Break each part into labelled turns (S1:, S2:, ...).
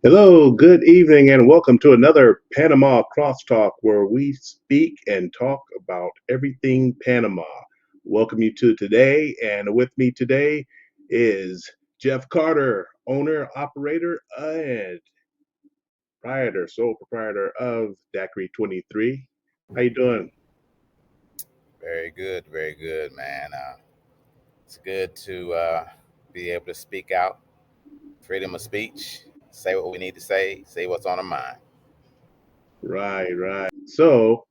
S1: Hello, good evening, and welcome to another Panama Crosstalk where we speak and talk about everything Panama. Welcome you to today, and with me today is Jeff Carter, owner, operator, and sole proprietor of Daiquiri 23. How you doing?
S2: Very good, man. It's good to be able to speak out, freedom of speech, say what we need to say what's on our mind.
S1: Right. So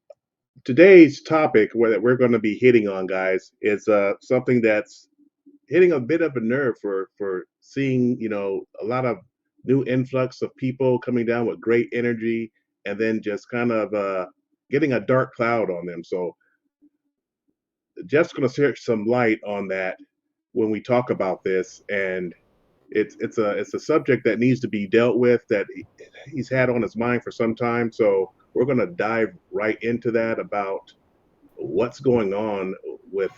S1: today's topic that we're going to be hitting on, guys, is something that's hitting a bit of a nerve for seeing a lot of new influx of people coming down with great energy and then just kind of getting a dark cloud on them. So Jeff's going to share some light on that when we talk about this, and it's a subject that needs to be dealt with that he's had on his mind for some time. So we're going to dive right into that about what's going on with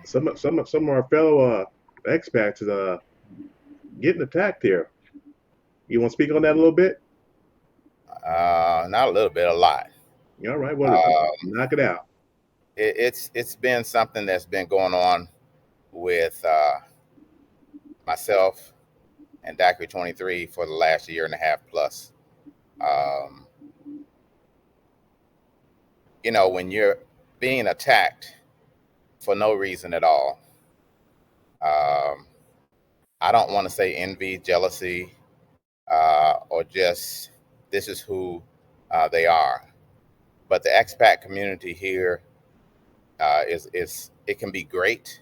S1: some of our fellow expats getting attacked here. You want to speak on that a little bit?
S2: Not a little bit, a lot.
S1: All right, well,
S2: Um,
S1: knock it out.
S2: it's been something that's been going on with myself and Daiquiri 23 for the last year and a half plus. Um, when you're being attacked for no reason at all, um, I don't want to say envy, jealousy, or just this is who they are. But the expat community here is it can be great.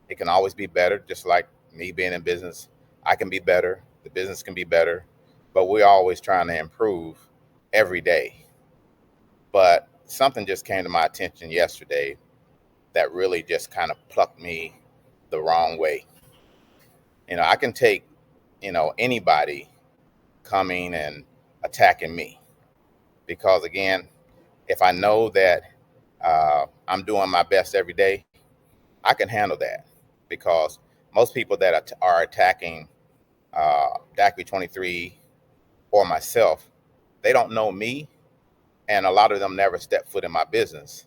S2: It can always be better. Just like me being in business, I can be better. The business can be better, but we're always trying to improve every day. But something just came to my attention yesterday that really just kind of plucked me the wrong way. I can take anybody coming and attacking me because again, if I know that I'm doing my best every day, I can handle that because most people that are attacking Daiquiri 23 or myself, they don't know me, and a lot of them never step foot in my business.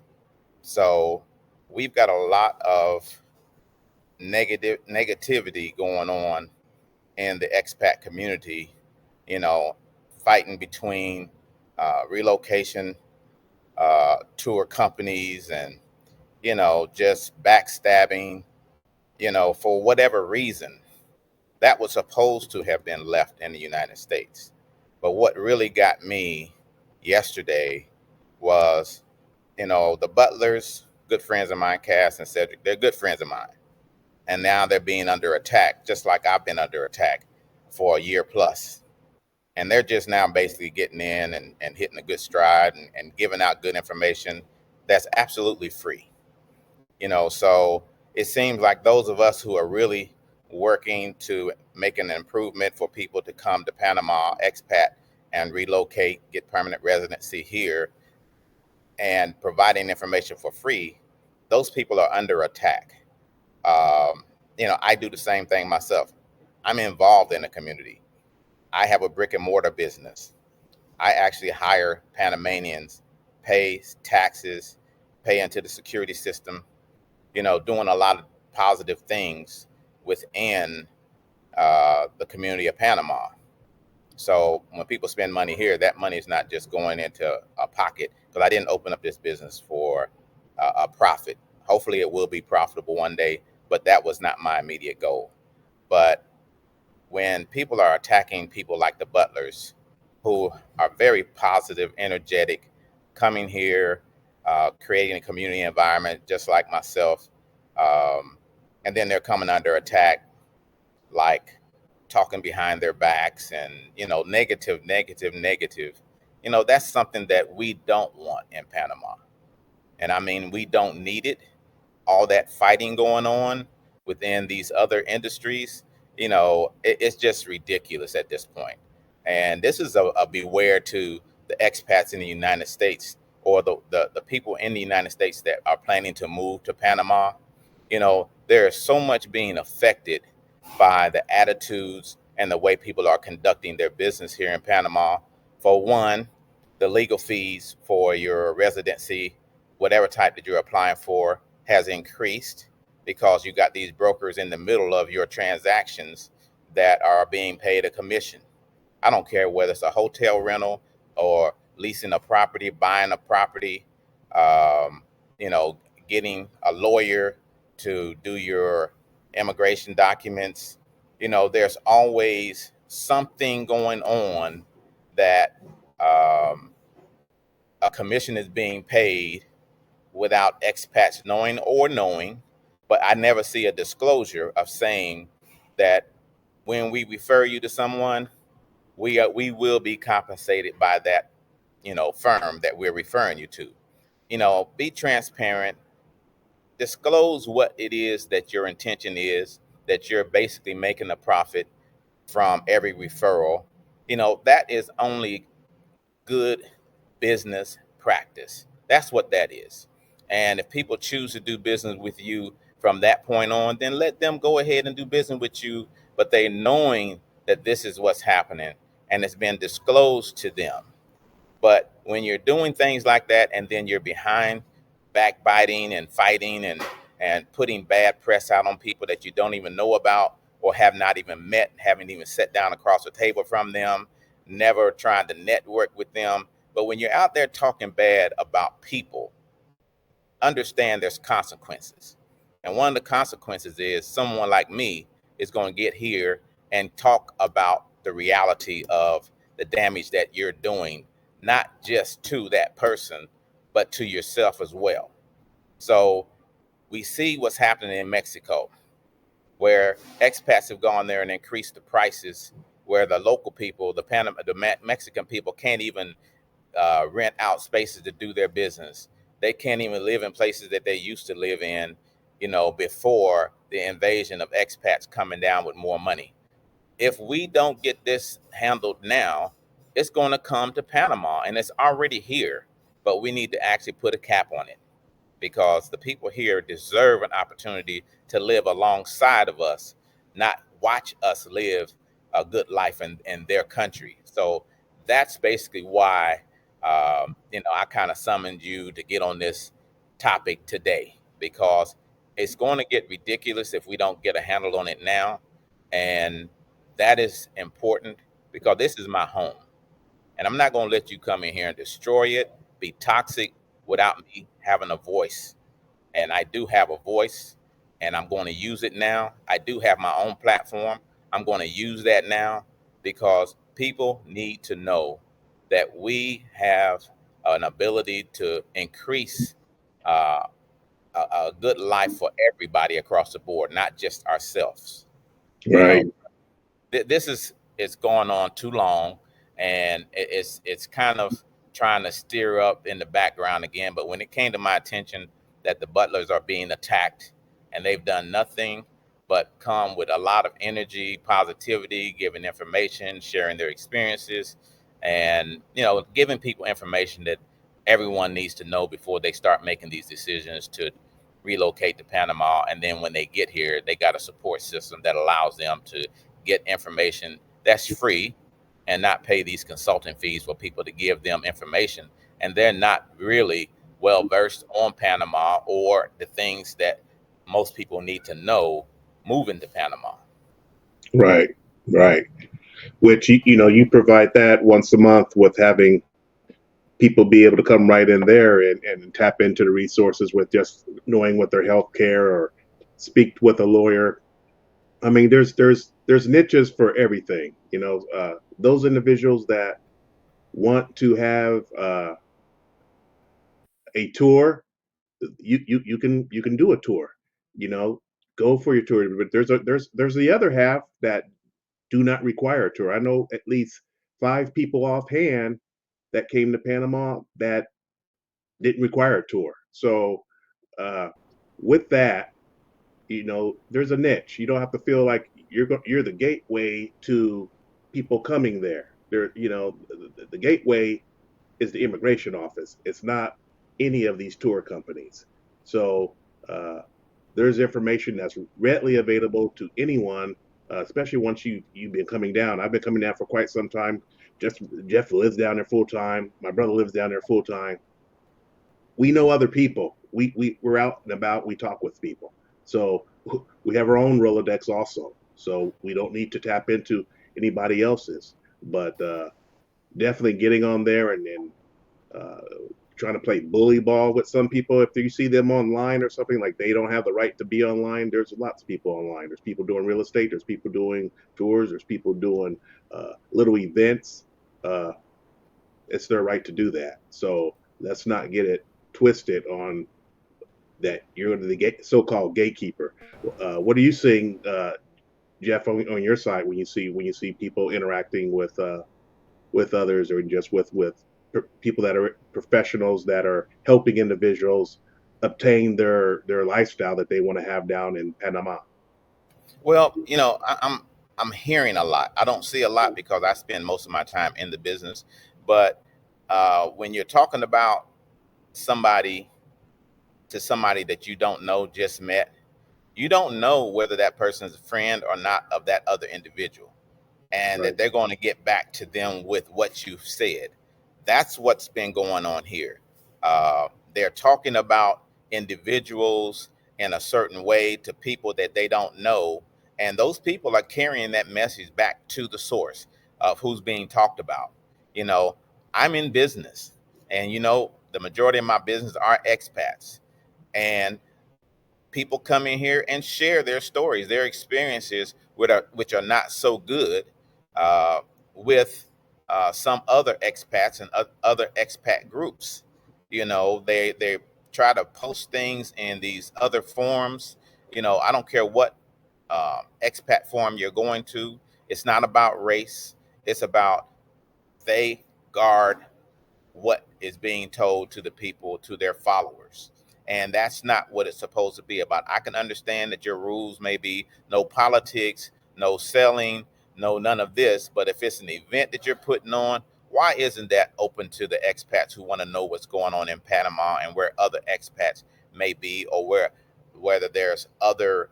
S2: So we've got a lot of negativity going on in the expat community, you know, fighting between relocation tour companies and just backstabbing, for whatever reason that was supposed to have been left in the United States. But what really got me yesterday was, the Butlers, good friends of mine, Cass and Cedric, they're good friends of mine. And now they're being under attack, just like I've been under attack for a year plus. And they're just now basically getting in and hitting a good stride and giving out good information that's absolutely free. So it seems like those of us who are really working to make an improvement for people to come to Panama, expat, and relocate, get permanent residency here, and providing information for free, those people are under attack. Um, I do the same thing myself. I'm involved in the community. I have a brick and mortar business. I actually hire Panamanians, pay taxes, pay into the security system, doing a lot of positive things within the community of Panama. So when people spend money here, that money is not just going into a pocket because I didn't open up this business for a profit. Hopefully, it will be profitable one day, but that was not my immediate goal. But when people are attacking people like the Butlers, who are very positive, energetic, coming here, creating a community environment just like myself, um, and then they're coming under attack, like talking behind their backs and negative. That's something that we don't want in Panama, and I mean we don't need it. All that fighting going on within these other industries, it's just ridiculous at this point. And this is a beware to the expats in the United States or the people in the United States that are planning to move to Panama. There is so much being affected by the attitudes and the way people are conducting their business here in Panama. For one, the legal fees for your residency, whatever type that you're applying for, has increased because you got these brokers in the middle of your transactions that are being paid a commission. I don't care whether it's a hotel rental or leasing a property, buying a property, um, you know, getting a lawyer to do your immigration documents. There's always something going on that um, a commission is being paid without expats knowing or knowing. But I never see a disclosure of saying that when we refer you to someone, we will be compensated by that firm that we're referring you to. Be transparent, disclose what it is that your intention is, that you're basically making a profit from every referral. That is only good business practice. That's what that is. And if people choose to do business with you from that point on, then let them go ahead and do business with you, but they knowing that this is what's happening and it's been disclosed to them. But when you're doing things like that and then you're behind backbiting and fighting and putting bad press out on people that you don't even know about or have not even met, haven't even sat down across the table from them, never trying to network with them. But when you're out there talking bad about people, understand there's consequences. And one of the consequences is someone like me is going to get here and talk about the reality of the damage that you're doing, not just to that person, but to yourself as well. So we see what's happening in Mexico, where expats have gone there and increased the prices, where the local people, the Mexican people, can't even rent out spaces to do their business. They can't even live in places that they used to live in, before the invasion of expats coming down with more money. If we don't get this handled now, it's going to come to Panama, and it's already here, but we need to actually put a cap on it because the people here deserve an opportunity to live alongside of us, not watch us live a good life in their country. So that's basically why, I kind of summoned you to get on this topic today because it's going to get ridiculous if we don't get a handle on it now. And that is important because this is my home. And I'm not going to let you come in here and destroy it, be toxic without me having a voice. And I do have a voice and I'm going to use it now. I do have my own platform. I'm going to use that now because people need to know that we have an ability to increase uh, a good life for everybody across the board, not just ourselves. You know,
S1: Right.
S2: this is it's going on too long, and it's kind of trying to steer up in the background again. But when it came to my attention that the Butlers are being attacked, and they've done nothing but come with a lot of energy, positivity, giving information, sharing their experiences, and giving people information that everyone needs to know before they start making these decisions to relocate to Panama. And then when they get here, they got a support system that allows them to get information that's free and not pay these consulting fees for people to give them information. And they're not really well versed on Panama or the things that most people need to know moving to Panama.
S1: Right. Right. Which you provide that once a month with having people be able to come right in there and tap into the resources with just knowing what their health care or speak with a lawyer. I mean, there's niches for everything. Those individuals that want to have a tour, you can do a tour. You know, go for your tour. But there's the other half that do not require a tour. I know at least 5 people offhand that came to Panama that didn't require a tour. So uh, with that, there's a niche. You don't have to feel like you're the gateway to people coming there. The gateway is the immigration office. It's not any of these tour companies. So uh, there's information that's readily available to anyone especially once you've been coming down. I've been coming down for quite some time. Just Jeff lives down there full time. My brother lives down there full time. We know other people. We're out and about. We talk with people. So we have our own Rolodex also. So we don't need to tap into anybody else's. But definitely getting on there and uh, trying to play bully ball with some people. If you see them online or something like they don't have the right to be online, there's lots of people online. There's people doing real estate. There's people doing tours. There's people doing little events. Uh, it's their right to do that. So let's not get it twisted on that you're the so-called gatekeeper. What are you seeing, Jeff, on your side when you see people interacting with others or just with people that are professionals that are helping individuals obtain their lifestyle that they want to have down in Panama?
S2: Well, I'm hearing a lot. I don't see a lot because I spend most of my time in the business. But when you're talking about somebody somebody that you don't know, just met, you don't know whether that person is a friend or not of that other individual, and that
S1: Right,
S2: they're going to get back to them with what you've said. That's what's been going on here. They're talking about individuals in a certain way to people that they don't know, and those people are carrying that message back to the source of who's being talked about. You know, I'm in business, and the majority of my business are expats, and people come in here and share their stories, their experiences, which are not so good, uh, with some other expats and other expat groups. They try to post things in these other forums. I don't care what expat forum you're going to. It's not about race. It's about they guard what is being told to the people, to their followers. And that's not what it's supposed to be about. I can understand that your rules may be no politics, no selling, no none of this. But if it's an event that you're putting on, why isn't that open to the expats who want to know what's going on in Panama and where other expats may be, or whether there's other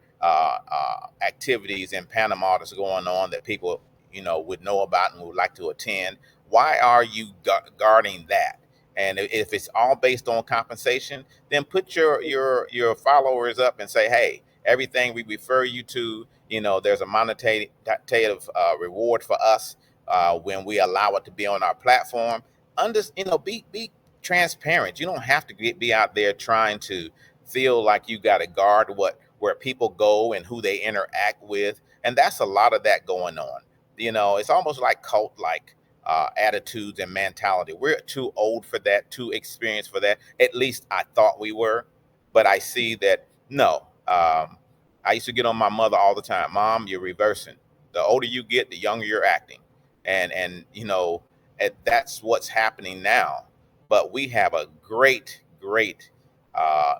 S2: activities in Panama that's going on that people would know about and would like to attend? Why are you guarding that? And if it's all based on compensation, then put your followers up and say, hey, everything we refer you to, there's a monetary reward for us when we allow it to be on our platform. Be transparent. You don't have to be out there trying to feel like you got to guard where people go and who they interact with. And that's a lot of that going on. It's almost like cult like attitudes and mentality. We're too old for that, too experienced for that. At least I thought we were, but I see that no. I used to get on my mother all the time. Mom, you're reversing. The older you get, the younger you're acting, and that's what's happening now. But we have a great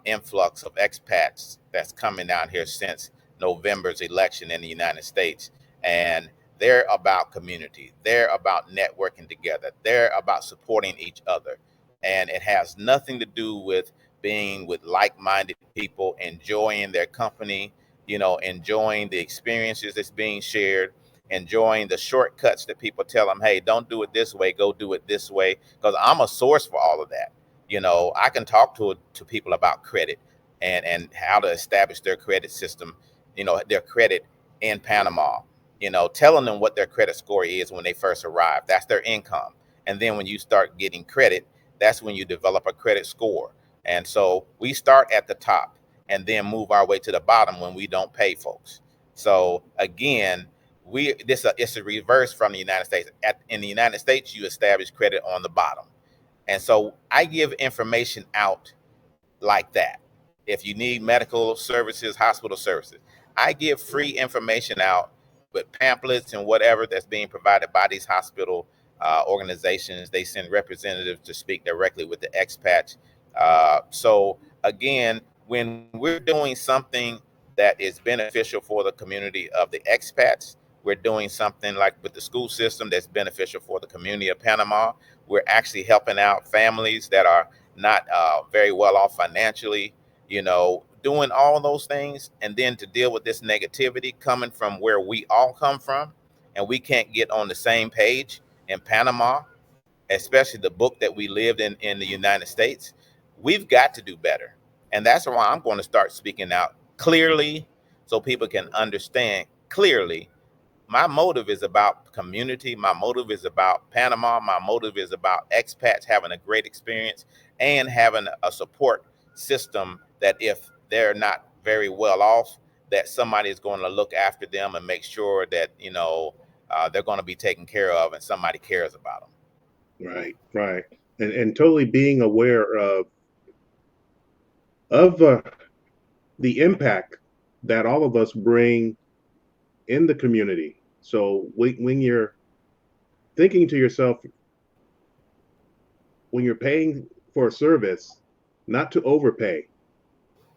S2: influx of expats that's coming down here since November's election in the United States, and they're about community. They're about networking together. They're about supporting each other. And it has nothing to do with being with like minded people, enjoying their company, enjoying the experiences that's being shared, enjoying the shortcuts that people tell them, hey, don't do it this way, go do it this way. Because I'm a source for all of that. I can talk to people about credit and how to establish their credit system, their credit in Panama, telling them what their credit score is when they first arrive. That's their income. And then when you start getting credit, that's when you develop a credit score. And so we start at the top and then move our way to the bottom when we don't pay folks. So again, it's a reverse from the United States. In the United States, you establish credit on the bottom. And so I give information out like that. If you need medical services, hospital services, I give free information out with pamphlets and whatever that's being provided by these hospital organizations. They send representatives to speak directly with the expats. So again, when we're doing something that is beneficial for the community of the expats, we're doing something like with the school system that's beneficial for the community of Panama. We're actually helping out families that are not very well off financially, doing all those things, and then to deal with this negativity coming from where we all come from, and we can't get on the same page in Panama, especially the book that we lived in the United States. We've got to do better. And that's why I'm going to start speaking out clearly so people can understand clearly. My motive is about community. My motive is about Panama. My motive is about expats having a great experience and having a support system that if they're not very well off, that somebody is going to look after them and make sure that, they're going to be taken care of and somebody cares about them.
S1: Right, right, and totally being aware of the impact that all of us bring in the community. So when you're thinking to yourself, when you're paying for a service, not to overpay,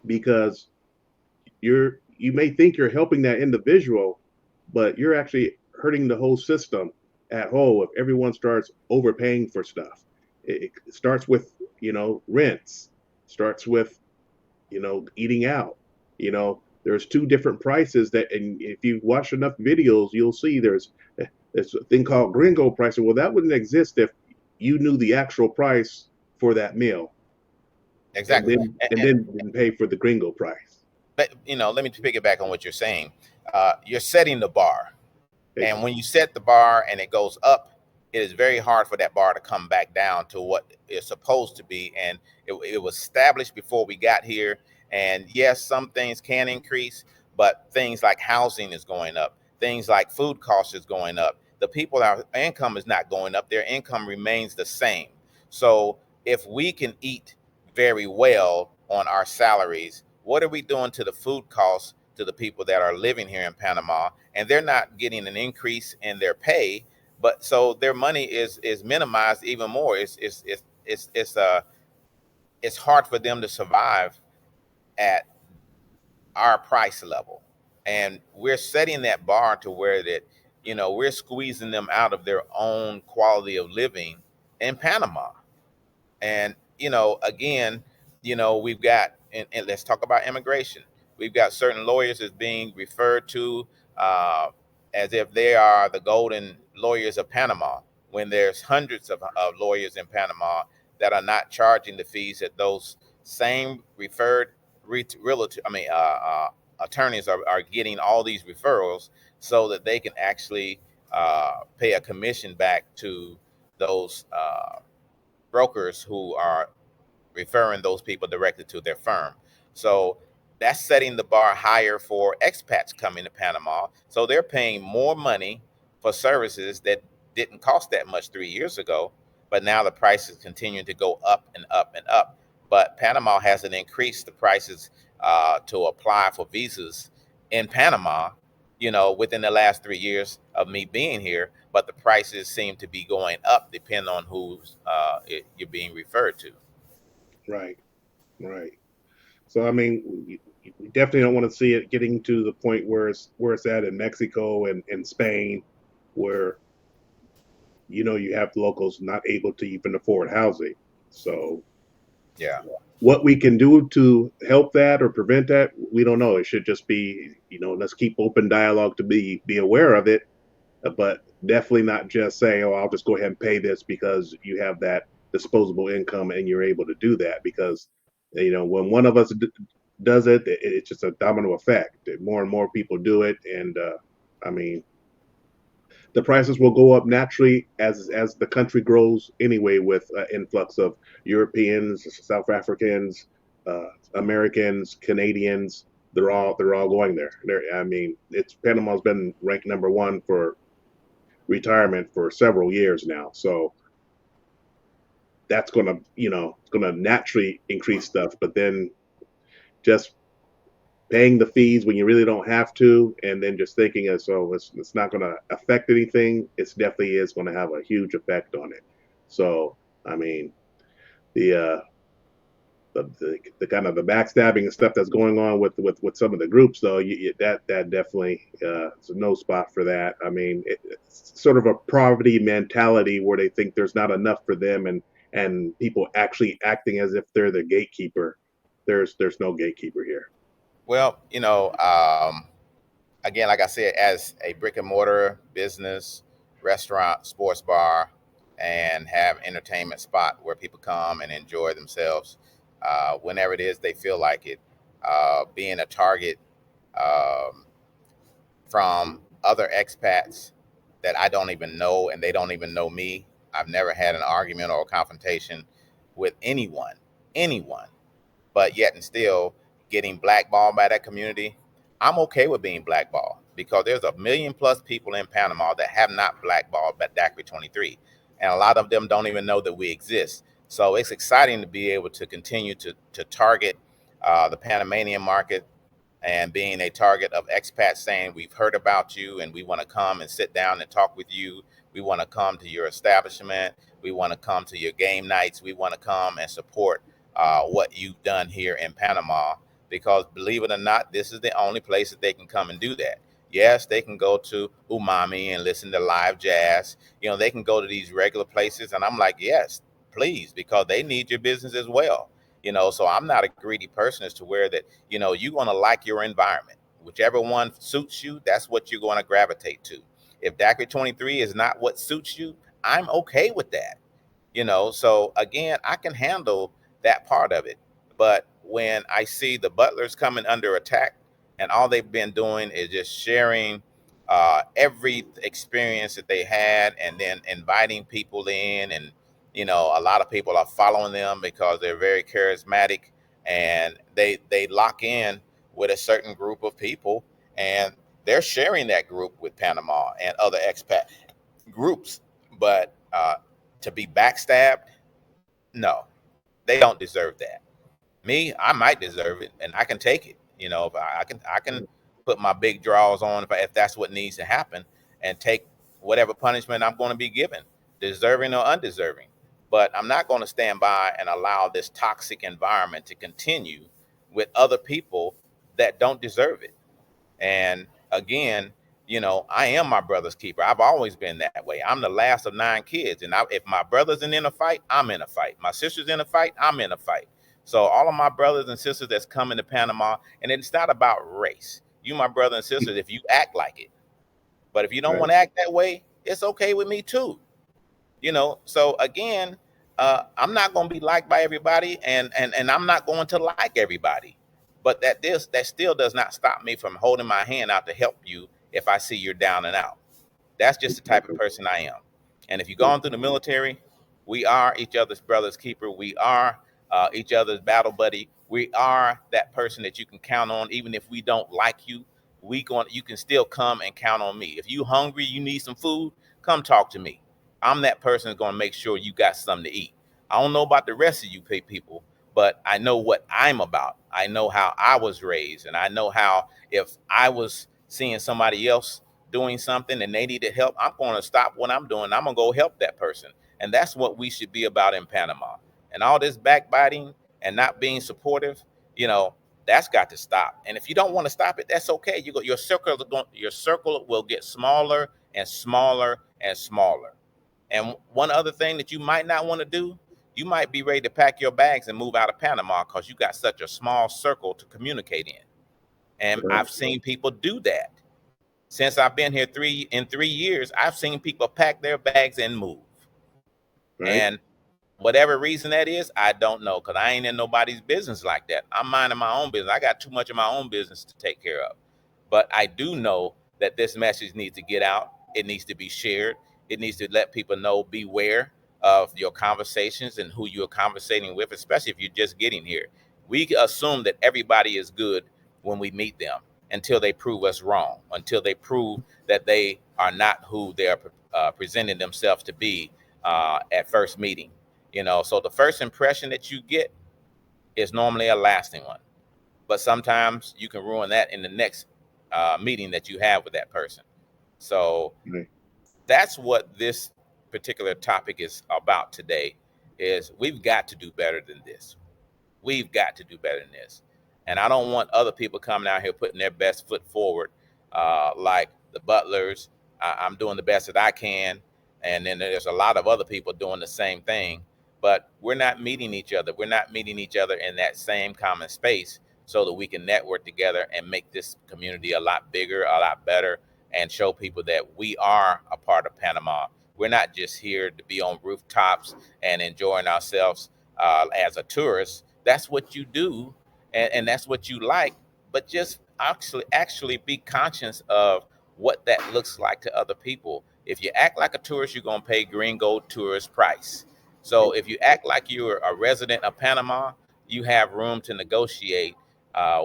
S1: because you may think you're helping that individual, but you're actually hurting the whole system at whole if everyone starts overpaying for stuff. It starts with rents, starts with eating out. There's two different prices that, and if you watch enough videos, you'll see there's a thing called gringo pricing. Well, that wouldn't exist if you knew the actual price for that meal, and
S2: Exactly.
S1: then didn't pay for the gringo price.
S2: But let me piggyback on what you're saying. You're setting the bar. And when you set the bar and it goes up, it is very hard for that bar to come back down to what it's supposed to be. And it was established before we got here. And yes, some things can increase, but things like housing is going up. Things like food costs is going up. The people, our income is not going up. Their income remains the same. So if we can eat very well on our salaries, what are we doing to the food costs to the people that are living here in Panama? And they're not getting an increase in their pay, but so their money is minimized even more. It's hard for them to survive at our price level, and we're setting that bar to where that we're squeezing them out of their own quality of living in Panama. And again, we've got, and let's talk about immigration. We've got certain lawyers as being referred to uh, as if they are the golden lawyers of Panama, when there's hundreds of lawyers in Panama that are not charging the fees that those same referred realtor, attorneys are getting all these referrals so that they can actually pay a commission back to those brokers who are referring those people directly to their firm. So that's setting the bar higher for expats coming to Panama. So they're paying more money for services that didn't cost that much 3 years ago, but now the prices continue to go up and up and up. But Panama hasn't increased the prices to apply for visas in Panama, within the last 3 years of me being here. But the prices seem to be going up depending on who's you're being referred to.
S1: Right, right. So I mean, we definitely don't want to see it getting to the point where it's at in Mexico and Spain, where you have locals not able to even afford housing. So
S2: Yeah.
S1: what we can do to help that or prevent that, we don't know. It should just be, let's keep open dialogue to be aware of it, but definitely not just say, oh, I'll just go ahead and pay this because you have that disposable income and you're able to do that. Because when one of us does it, it's just a domino effect. More and more people do it, and I mean, the prices will go up naturally as the country grows anyway, with influx of Europeans, South Africans, Americans, Canadians. They're all going there. I mean, it's Panama's been ranked number one for retirement for several years now. So that's gonna naturally increase stuff. But then just paying the fees when you really don't have to, and then just thinking as so it's not gonna affect anything. It definitely is gonna have a huge effect on it. So I mean, the the kind of the backstabbing and stuff that's going on with some of the groups, though, that definitely is a no spot for that. I mean, it's sort of a poverty mentality where they think there's not enough for them, and people actually acting as if they're the gatekeeper. There's no gatekeeper here.
S2: Well, again, like I said, as a brick and mortar business, restaurant, sports bar, and have entertainment spot where people come and enjoy themselves whenever it is they feel like it. Being a target um, from other expats that I don't even know and they don't even know me. I've never had an argument or a confrontation with anyone, but yet and still getting blackballed by that community. I'm okay with being blackballed because there's a million plus people in Panama that have not blackballed by Daiquiri 23. And a lot of them don't even know that we exist. So it's exciting to be able to continue to target the Panamanian market and being a target of expats saying, we've heard about you and we want to come and sit down and talk with you. We want to come to your establishment. We want to come to your game nights. We want to come and support what you've done here in Panama. Because believe it or not, this is the only place that they can come and do that. Yes, they can go to Umami and listen to live jazz. They can go to these regular places. And I'm like, yes, please, because they need your business as well. So I'm not a greedy person as to where that, you're going to like your environment. Whichever one suits you, that's what you're going to gravitate to. If Daiquiri 23 is not what suits you, I'm okay with that. So again, I can handle that part of it. But when I see the Butlers coming under attack and all they've been doing is just sharing every experience that they had and then inviting people in, and a lot of people are following them because they're very charismatic, and they lock in with a certain group of people, and they're sharing that group with Panama and other expat groups. But to be backstabbed, no, they don't deserve that. Me, I might deserve it, and I can take it. If I can put my big draws on if that's what needs to happen, and take whatever punishment I'm going to be given, deserving or undeserving. But I'm not going to stand by and allow this toxic environment to continue with other people that don't deserve it. And again, I am my brother's keeper. I've always been that way. I'm the last of 9 kids. And if my brother's in a fight, I'm in a fight. My sister's in a fight, I'm in a fight. So all of my brothers and sisters that's coming to Panama, and it's not about race. You, my brother and sisters, if you act like it. But if you don't
S1: Right.
S2: want to act that way, it's okay with me too. So again, I'm not going to be liked by everybody, and I'm not going to like everybody. But that still does not stop me from holding my hand out to help you if I see you're down and out. That's just the type of
S1: Exactly.
S2: person I am. And if you've gone through the military, we are each other's brother's keeper. We are each other's battle buddy. We are that person that you can count on, even if we don't like you. You can still come and count on me. If you hungry, you need some food, come talk to me. I'm that person that's going to make sure you got something to eat. I don't know about the rest of you people, but I know what I'm about. I know how I was raised, and I know how if I was seeing somebody else doing something and they needed help, I'm going to stop what I'm doing. I'm going to go help that person. And that's what we should be about in Panama. And all this backbiting and not being supportive, you know, that's got to stop. And if you don't want to stop it, that's okay. Your circle will get smaller and smaller and smaller. And one other thing that you might not want to do, you might be ready to pack your bags and move out of Panama because you got such a small circle to communicate in. And
S1: Right.
S2: I've seen people do that. Since I've been here 3 years, I've seen people pack their bags and move.
S1: Right.
S2: And whatever reason that is, I don't know, because I ain't in nobody's business like that. I'm minding my own business. I got too much of my own business to take care of. But I do know that this message needs to get out. It needs to be shared. It needs to let people know, beware of your conversations and who you're conversating with, especially if you're just getting here. We assume that everybody is good when we meet them until they prove us wrong, until they prove that they are not who they are presenting themselves to be at first meeting. So the first impression that you get is normally a lasting one, but sometimes you can ruin that in the next meeting that you have with that person. So
S1: Right.
S2: that's what this particular topic is about today. Is we've got to do better than this. We've got to do better than this. And I don't want other people coming out here putting their best foot forward, like the Butlers. I'm doing the best that I can. And then there's a lot of other people doing the same thing. But we're not meeting each other. We're not meeting each other in that same common space. so that we can network together and make this community a lot bigger, a lot better, and show people that we are a part of Panama. We're not just here to be on rooftops and enjoying ourselves as a tourist. That's what you do, and that's what you like. But just actually be conscious of what that looks like to other people. If you act like a tourist, you're gonna pay gringo tourist price. So if you act like you're a resident of Panama, you have room to negotiate,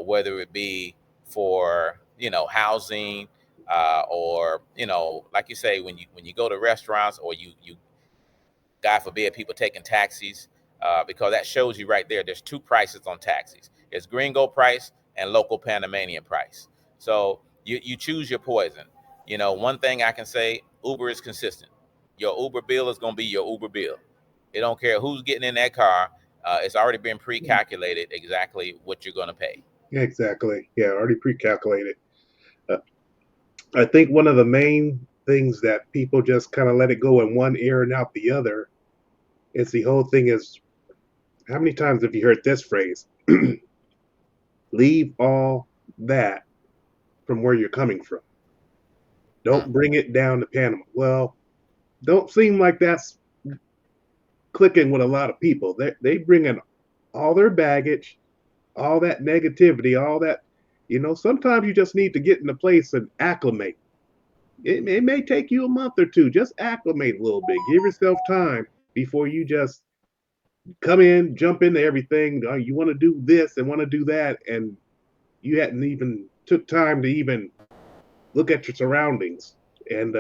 S2: whether it be for housing, or like you say, when you go to restaurants, or you God forbid people taking taxis, because that shows you right there. There's two prices on taxis. It's gringo price and local Panamanian price. So you choose your poison. One thing I can say, Uber is consistent. Your Uber bill is going to be your Uber bill. It don't care who's getting in that car. It's already been pre-calculated exactly what you're going to pay.
S1: Exactly. Yeah, already pre-calculated. Uh, I think one of the main things that people just kind of let it go in one ear and out the other is the whole thing is how many times have you heard this phrase? Leave all that from where you're coming from.
S2: Mm.
S1: Don't bring it down to Panama. Well, don't seem like that's clicking with a lot of people. They bring in all their baggage, all that negativity, all that. Sometimes you just need to get in a place and acclimate. It may take you a month or two. Just acclimate a little bit. Give yourself time before you just come in, jump into everything. You want to do this and want to do that, and you hadn't even took time to even look at your surroundings. And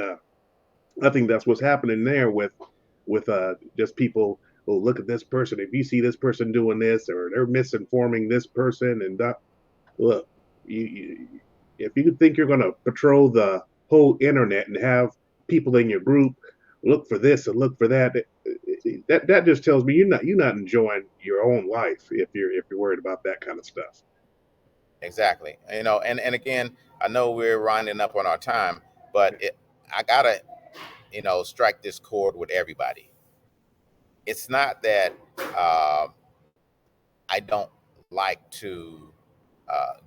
S1: I think that's what's happening there with just people. Oh, look at this person. If you see this person doing this, or they're misinforming this person, and look, you if you think you're going to patrol the whole internet and have people in your group look for this and look for that, that just tells me you're not enjoying your own life if you're worried about that kind of stuff.
S2: Exactly. And again, I know we're winding up on our time, but I gotta, strike this chord with everybody. It's not that I don't like to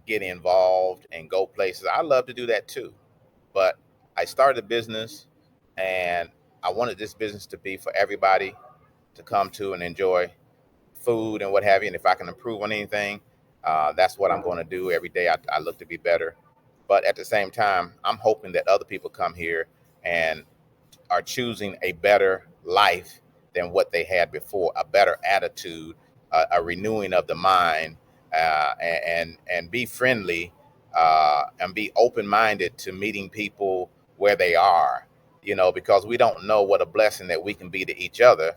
S2: get involved and go places. I love to do that too. But I started a business, and I wanted this business to be for everybody to come to and enjoy food and what have you. And if I can improve on anything, that's what I'm going to do every day. I look to be better. But at the same time, I'm hoping that other people come here and are choosing a better life than what they had before, a better attitude, a renewing of the mind, and be friendly, and be open minded to meeting people where they are. Because we don't know what a blessing that we can be to each other,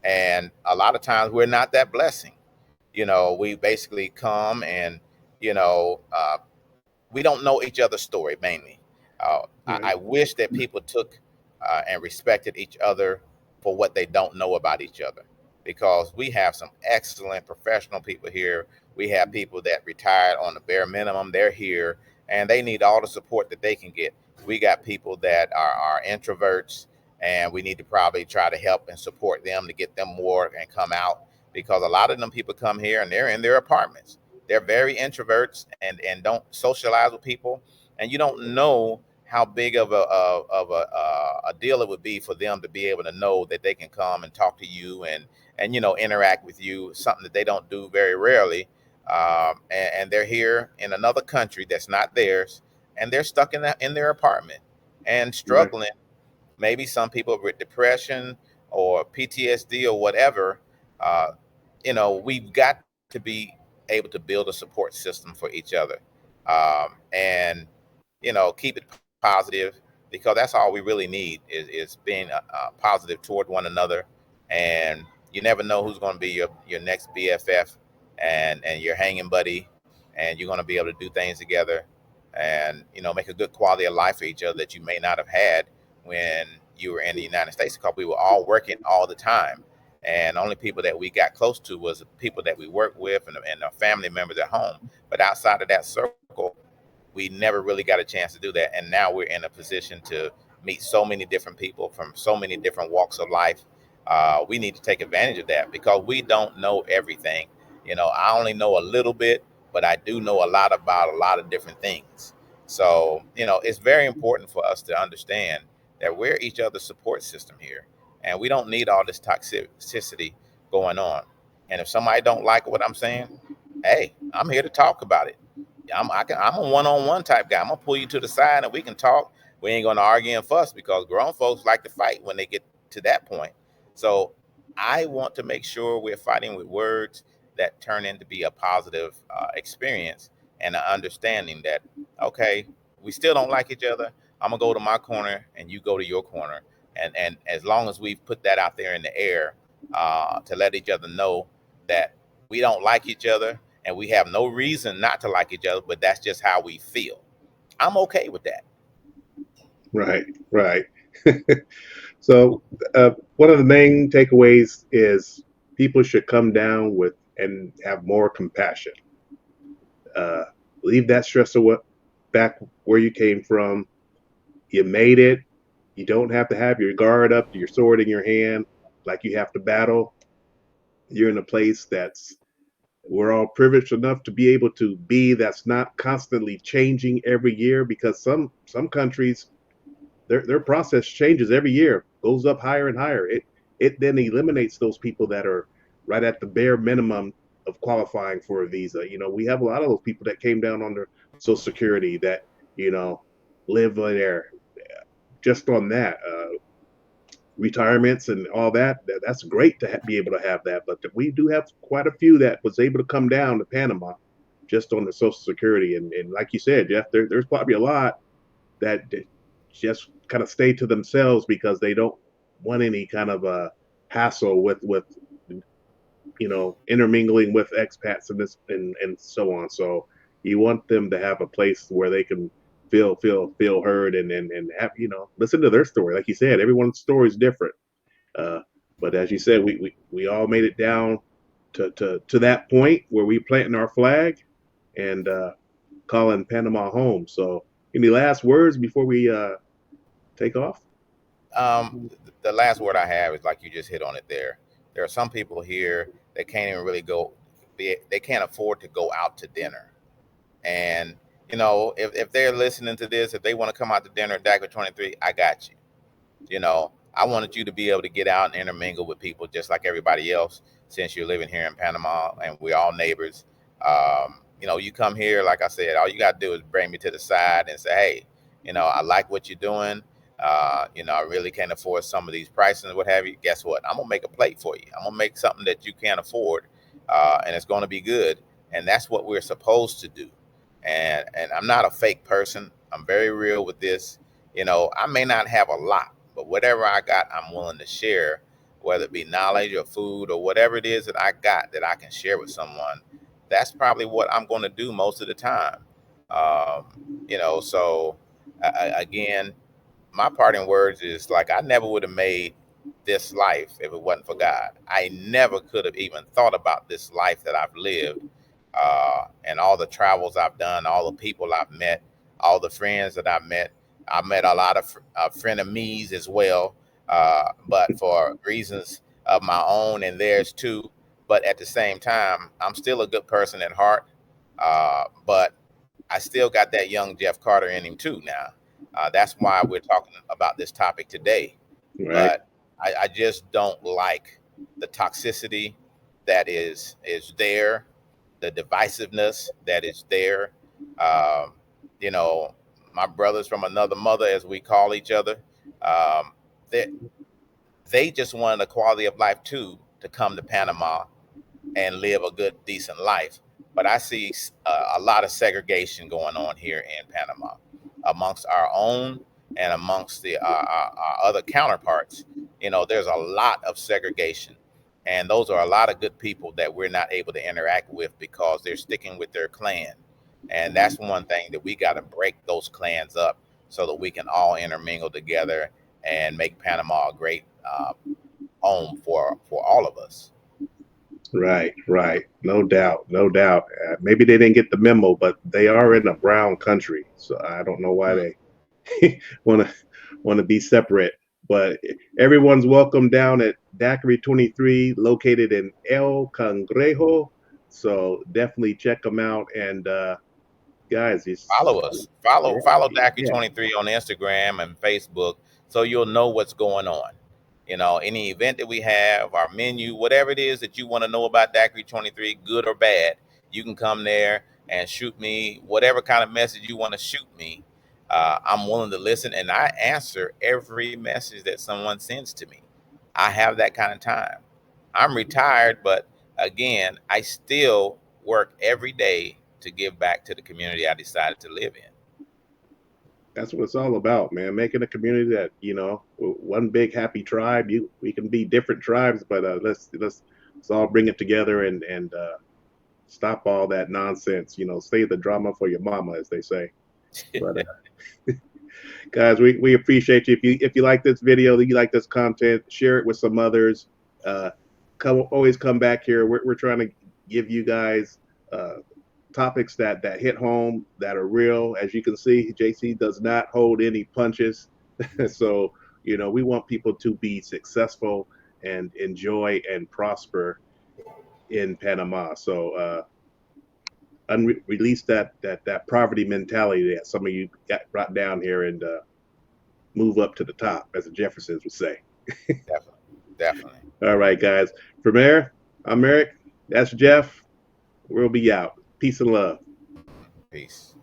S2: and a lot of times we're not that blessing. We basically come and you know uh, we don't know each other's story mainly. I
S1: Right,
S2: wish that people took and respected each other for what they don't know about each other, because we have some excellent professional people here. We have people that retired on the bare minimum. They're here and they need all the support that they can get. We got people that are introverts, and we need to probably try to help and support them to get them more and come out, because a lot of them people come here and they're in their apartments. They're very introverts and don't socialize with people, and you don't know how big of a deal it would be for them to be able to know that they can come and talk to you and interact with you, something that they don't do very rarely. And they're here in another country that's not theirs, and they're stuck in their apartment and
S1: right,
S2: struggling. Maybe some people with depression or PTSD or whatever. Uh, we've got to be able to build a support system for each other, and keep it positive, because that's all we really need is being positive toward one another. And you never know who's going to be your next BFF and your hanging buddy, and you're going to be able to do things together and make a good quality of life for each other that you may not have had when you were in the United States, because we were all working all the time. And the only people that we got close to was the people that we worked with and our family members at home. But outside of that circle, we never really got a chance to do that. And now we're in a position to meet so many different people from so many different walks of life. We need to take advantage of that because we don't know everything. I only know a little bit, but I do know a lot about a lot of different things. So, it's very important for us to understand that we're each other's support system here, and we don't need all this toxicity going on. And if somebody don't like what I'm saying, hey, I'm here to talk about it. I'm a one-on-one type guy. I'm gonna pull you to the side and we can talk. We ain't gonna argue and fuss because grown folks like to fight when they get to that point. So I want to make sure we're fighting with words that turn into be a positive experience and an understanding that, okay, we still don't like each other. I'm gonna go to my corner and you go to your corner, and as long as we've put that out there in the air to let each other know that we don't like each other and we have no reason not to like each other, but that's just how we feel. I'm okay with that.
S1: Right, right. So, one of the main takeaways is people should come down with and have more compassion. Uh, Leave that stress back where you came from. You made it. You don't have to have your guard up, your sword in your hand, like you have to battle. You're in a place that's we're all privileged enough to be able to be that's not constantly changing every year because some countries their process changes every year, goes up higher and higher. It then eliminates those people that are right at the bare minimum of qualifying for a visa. We have a lot of those people that came down under Social Security that you know live there just on that. Retirements and all that's great to be able to have that, but we do have quite a few that was able to come down to Panama just on the Social Security, and like you said, Jeff, there's probably a lot that just kind of stay to themselves because they don't want any kind of a hassle with intermingling with expats and this and so on. So you want them to have a place where they can feel heard and have listen to their story. Like you said, everyone's story is different. Uh, but as you said, we all made it down to that point where we planting our flag and calling Panama home. So any last words before we take off?
S2: Um, the last word I have is like you just hit on it there. There are some people here that can't even really go, they can't afford to go out to dinner. And, if they're listening to this, if they want to come out to dinner at Dagwood 23, I got you. I wanted you to be able to get out and intermingle with people just like everybody else since you're living here in Panama and we're all neighbors. You come here, like I said, all you got to do is bring me to the side and say, hey, I like what you're doing. I really can't afford some of these prices and what have you. Guess what? I'm going to make a plate for you. I'm going to make something that you can't afford and it's going to be good. And that's what we're supposed to do. And I'm not a fake person. I'm very real with this. I may not have a lot, but whatever I got, I'm willing to share, whether it be knowledge or food or whatever it is that I got that I can share with someone. That's probably what I'm going to do most of the time. So again, my parting words is like I never would have made this life if it wasn't for God. I never could have even thought about this life that I've lived, and all the travels I've done, all the people I've met, all the friends that I've met. I've met a lot of frenemies as well, but for reasons of my own and theirs too. But at the same time, I'm still a good person at heart. But I still got that young Jeff Carter in him too now. That's why we're talking about this topic today.
S1: Right,
S2: But I just don't like the toxicity that is there, the divisiveness that is there. Um, you know, my brothers from another mother, as we call each other, um, they they just wanted a quality of life too to come to Panama and live a good, decent life. But I see a lot of segregation going on here in Panama amongst our own and amongst our other counterparts. There's a lot of segregation. And those are a lot of good people that we're not able to interact with because they're sticking with their clan. And that's one thing that we got to break those clans up so that we can all intermingle together and make Panama a great home for all of us.
S1: right, right. No doubt, no doubt. Maybe they didn't get the memo, but they are in a brown country, so I don't know why they want to be separate. But everyone's welcome down at Daiquiri 23, located in El Cangrejo. So definitely check them out. And guys, it's
S2: Follow us. Follow Daiquiri
S1: yeah,
S2: 23 on Instagram and Facebook, so you'll know what's going on. You know, any event that we have, our menu, whatever it is that you want to know about Daiquiri 23, good or bad, you can come there and shoot me whatever kind of message you want to shoot me. I'm willing to listen, and I answer every message that someone sends to me. I have that kind of time. I'm retired, but again, I still work every day to give back to the community I decided to live in.
S1: that's what it's all about, man. Making a community that, one big happy tribe. We can be different tribes, but let's all bring it together and stop all that nonsense. Save the drama for your mama, as they say. But guys, we appreciate you. If you like this video, if you like this content, share it with some others. Uh, always come back here. We're trying to give you guys uh, topics that hit home, that are real. As you can see, JC does not hold any punches. So we want people to be successful and enjoy and prosper in Panama. So release that poverty mentality that some of you got brought down here, and move up to the top, as the Jeffersons would say.
S2: Definitely. Definitely.
S1: All right, guys. From there, I'm Eric. That's Jeff. We'll be out. Peace and love.
S2: Peace.